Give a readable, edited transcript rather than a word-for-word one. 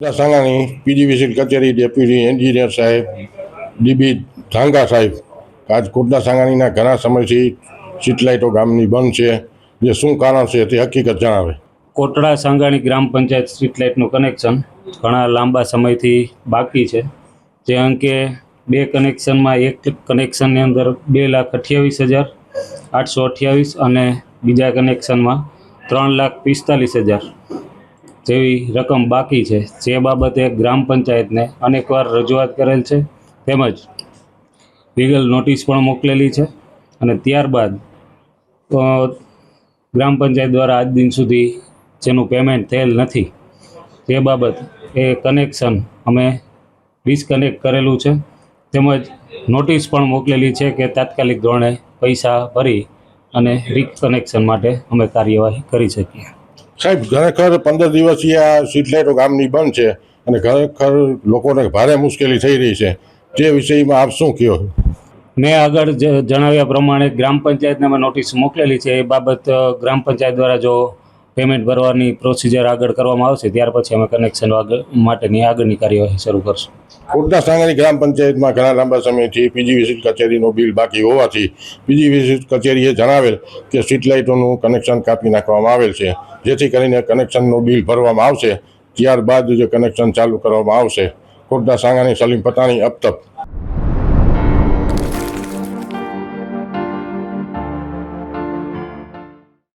Sangani PGVCL કચેરી deputy engineer સાહેબ dB ધાંગા સાહેબ આજ કોટડા સાંગાણીના ઘણા સમયથી સ્ટ્રીટ લાઇટો ગામની બંધ છે, જે શું કારણ છે તે હકીકત જણાવે. કોટડા સાંગાણી ગ્રામ પંચાયત સ્ટ્રીટ લાઇટનું કનેક્શન ઘણા લાંબા સમયથી બાકી છે. જે અંકે બે કનેક્શનમાં એક કનેક્શનની અંદર 2,28,828 અને બીજા કનેક્શનમાં 3,45,000 જેવી રકમ બાકી છે. જે બાબતે ગ્રામ પંચાયતને અનેકવાર રજૂઆત કરેલ છે, તેમજ લીગલ નોટિસ પણ મોકલેલી છે. અને ત્યારબાદ ગ્રામ પંચાયત દ્વારા આજ દિન સુધી જેનું પેમેન્ટ થયેલ નથી, તે બાબત એ કનેક્શન અમે ડિસ્કનેક્ટ કરેલું છે, તેમજ નોટિસ પણ મોકલેલી છે કે તાત્કાલિક ધોરણે પૈસા ભરી અને રિકનેક્શન માટે અમે કાર્યવાહી કરી શકીએ. સાહેબ, ખરેખર 15 દિવસથી આ સ્ટ્રીટ લાઇટો ગામની બંધ છે અને ખરેખર લોકોને ભારે મુશ્કેલી થઈ રહી છે, તે વિષયમાં આપ શું કહો? મેં આગળ જણાવ્યા પ્રમાણે ગ્રામ પંચાયતને અમે નોટિસ મોકલેલી છે. એ બાબત ગ્રામ પંચાયત દ્વારા જો પેમેન્ટ ભરવાની પ્રોસિજર આગળ કરવામાં આવશે, ત્યાર પછી અમે કનેક્શન માટેની આગળની કાર્યવાહી શરૂ કરશું. કોટડા સાંગાણી ગ્રામ પંચાયતમાં ઘણા લાંબા સમયથી પીજીવીસીએલ કચેરીનું બિલ બાકી હોવાથી પીજીવીસીએલ કચેરીએ જણાવેલ કે સ્ટ્રીટ લાઇટોનું કનેક્શન કાપી નાખવામાં આવેલ છે, જેથી કરીને કનેક્શનનું બિલ ભરવામાં આવશે, ત્યારબાદ જે કનેક્શન ચાલુ કરવામાં આવશે. કોટડા સાંગાણી સલીમ પટાણી અબતક.